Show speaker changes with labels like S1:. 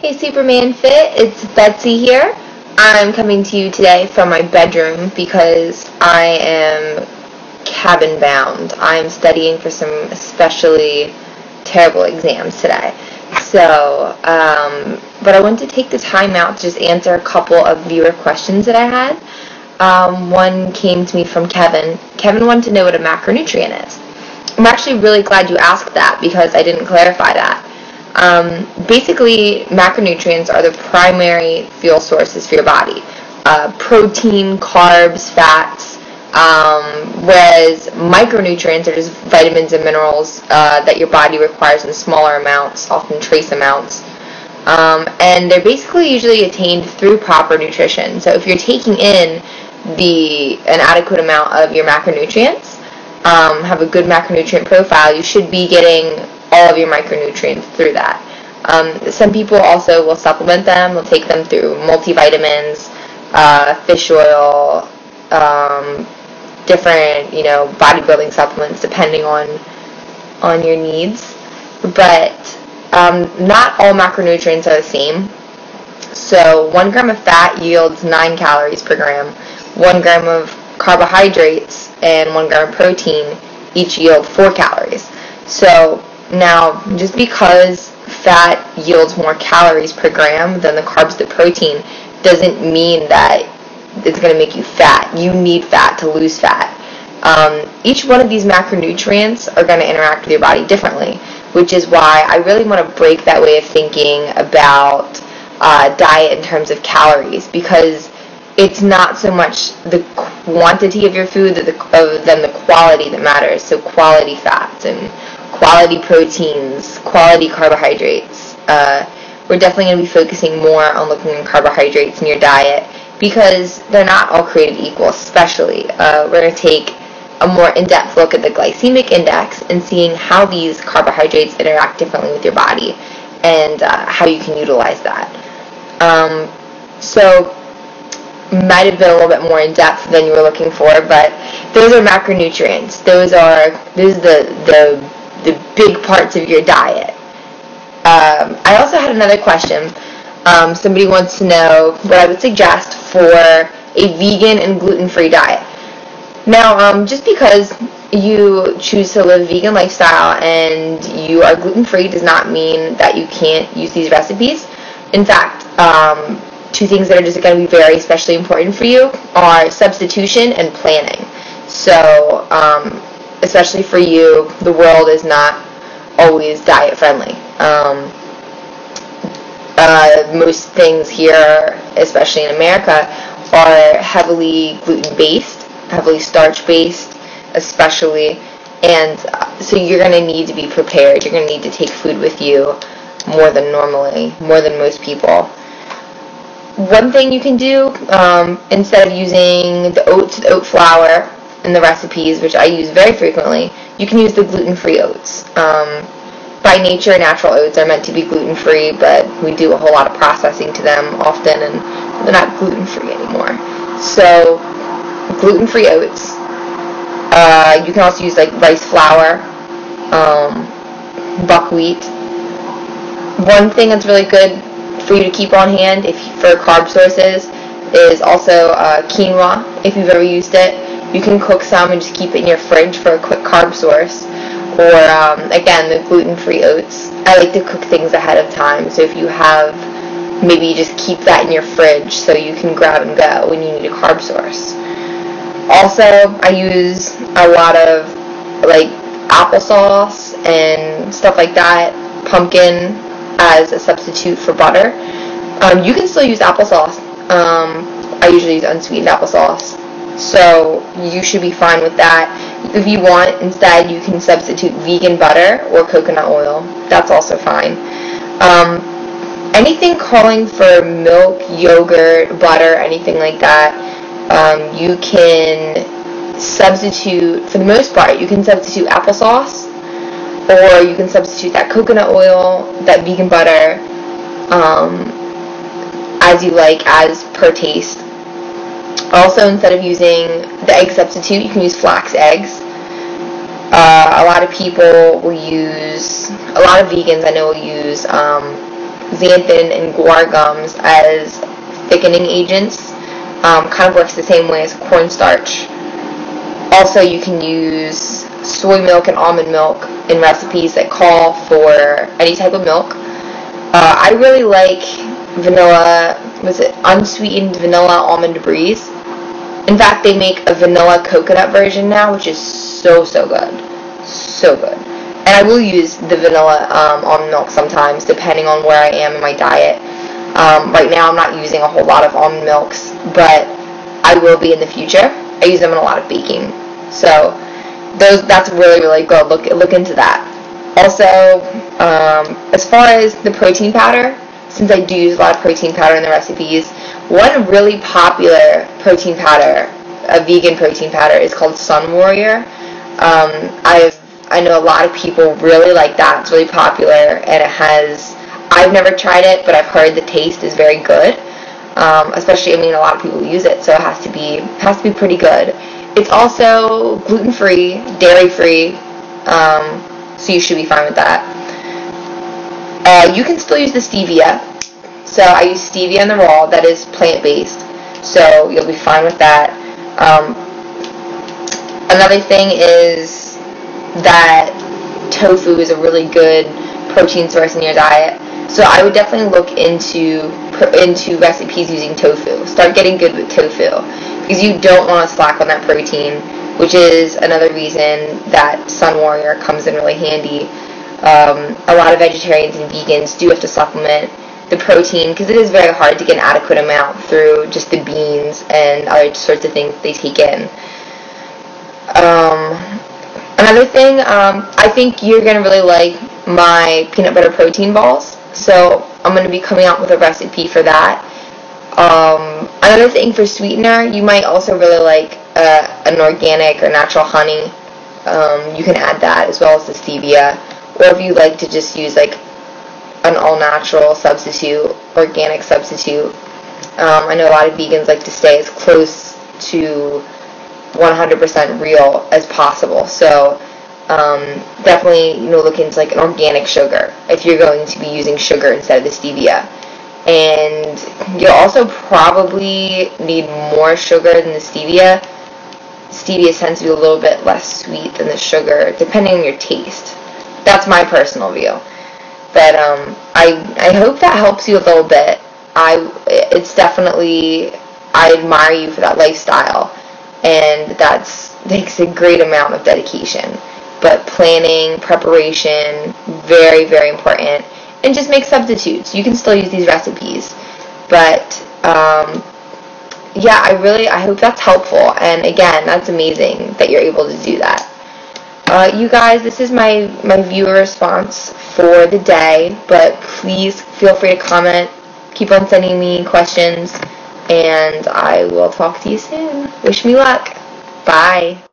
S1: Hey Superman Fit, it's Betsy here. I'm coming to you today from my bedroom because I am cabin bound. I'm studying for some especially terrible exams today. So, but I wanted to take the time out to just answer a couple of viewer questions that I had. One came to me from Kevin. Kevin wanted to know what a macronutrient is. I'm actually really glad you asked that because I didn't clarify that. Basically, macronutrients are the primary fuel sources for your body. Protein, carbs, fats, whereas micronutrients are just vitamins and minerals that your body requires in smaller amounts, often trace amounts. And they're basically usually attained through proper nutrition. So if you're taking in an adequate amount of your macronutrients, have a good macronutrient profile, you should be getting all of your micronutrients through that. Some people also will supplement them. They'll take them through multivitamins, fish oil, different, bodybuilding supplements depending on your needs. But not all macronutrients are the same. So 1 gram of fat yields 9 calories per gram. 1 gram of carbohydrates and 1 gram of protein each yield 4 calories. So now, just because fat yields more calories per gram than the carbs to protein doesn't mean that it's going to make you fat. You need fat to lose fat. Each one of these macronutrients are going to interact with your body differently, which is why I really want to break that way of thinking about diet in terms of calories, because it's not so much the quantity of your food than the quality that matters. So quality fats and quality proteins, quality carbohydrates. We're definitely going to be focusing more on looking at carbohydrates in your diet because they're not all created equal, especially. We're going to take a more in-depth look at the glycemic index and seeing how these carbohydrates interact differently with your body and how you can utilize that. So might have been a little bit more in depth than you were looking for, but those are macronutrients. Those are the big parts of your diet. I also had another question. Somebody wants to know what I would suggest for a vegan and gluten-free diet. Now, just because you choose to live a vegan lifestyle and you are gluten-free does not mean that you can't use these recipes. In fact, 2 things that are just going to be very especially important for you are substitution and planning. So, especially for you, the world is not always diet friendly. Most things here, especially in America, are heavily gluten-based, heavily starch-based, especially, and so you're going to need to be prepared. You're going to need to take food with you more than most people. One thing you can do, instead of using the oat flour in the recipes, which I use very frequently, you can use the gluten-free oats. By nature, natural oats are meant to be gluten-free, but we do a whole lot of processing to them often, and they're not gluten-free anymore. So, gluten-free oats. You can also use like rice flour, buckwheat. One thing that's really good for you to keep on hand for carb sources is also quinoa. If you've ever used it, you can cook some and just keep it in your fridge for a quick carb source. Or, again, the gluten-free oats. I like to cook things ahead of time, so if you have, maybe you just keep that in your fridge so you can grab and go when you need a carb source. Also, I use a lot of, like, applesauce and stuff like that, pumpkin as a substitute for butter. You can still use applesauce. I usually use unsweetened applesauce. So you should be fine with that. If you want, instead, you can substitute vegan butter or coconut oil. That's also fine. Anything calling for milk, yogurt, butter, anything like that, you can substitute, for the most part, you can substitute applesauce, or you can substitute that coconut oil, that vegan butter, as you like, as per taste. Also, instead of using the egg substitute, you can use flax eggs. A lot of people will use, a lot of vegans I know will use xanthan and guar gums as thickening agents. Kind of works the same way as cornstarch. Also, you can use soy milk and almond milk in recipes that call for any type of milk. I really like unsweetened vanilla almond breeze. In fact, they make a vanilla coconut version now, which is so good. So good. And I will use the vanilla almond milk sometimes, depending on where I am in my diet. Right now, I'm not using a whole lot of almond milks, but I will be in the future. I use them in a lot of baking. So, that's really good. Look into that. Also, as far as the protein powder, since I do use a lot of protein powder in the recipes, one really popular protein powder, a vegan protein powder, is called Sun Warrior. I know a lot of people really like that. It's really popular, and I've never tried it, but I've heard the taste is very good. Especially, a lot of people use it, so it has to be pretty good. It's also gluten-free, dairy-free, so you should be fine with that. You can still use the stevia. So I use stevia in the raw. That is plant-based, so you'll be fine with that. Another thing is that tofu is a really good protein source in your diet. So I would definitely look into recipes using tofu. Start getting good with tofu, because you don't want to slack on that protein, which is another reason that Sun Warrior comes in really handy. A lot of vegetarians and vegans do have to supplement the protein, because it is very hard to get an adequate amount through just the beans and other sorts of things they take in. Another thing, I think you're going to really like my peanut butter protein balls. So I'm going to be coming out with a recipe for that. Another thing for sweetener, you might also really like an organic or natural honey. You can add that as well as the stevia. Or if you like to just use like an all-natural substitute, organic substitute. I know a lot of vegans like to stay as close to 100% real as possible. So definitely, look into like an organic sugar if you're going to be using sugar instead of the stevia. And you'll also probably need more sugar than the stevia. Stevia tends to be a little bit less sweet than the sugar, depending on your taste. That's my personal view. But I hope that helps you a little bit. It's definitely, I admire you for that lifestyle, and that takes a great amount of dedication. But planning, preparation, very, very important. And just make substitutes. You can still use these recipes. But, yeah, I hope that's helpful. And again, that's amazing that you're able to do that. You guys, this is my viewer response for the day. But please feel free to comment. Keep on sending me questions. And I will talk to you soon. Wish me luck. Bye.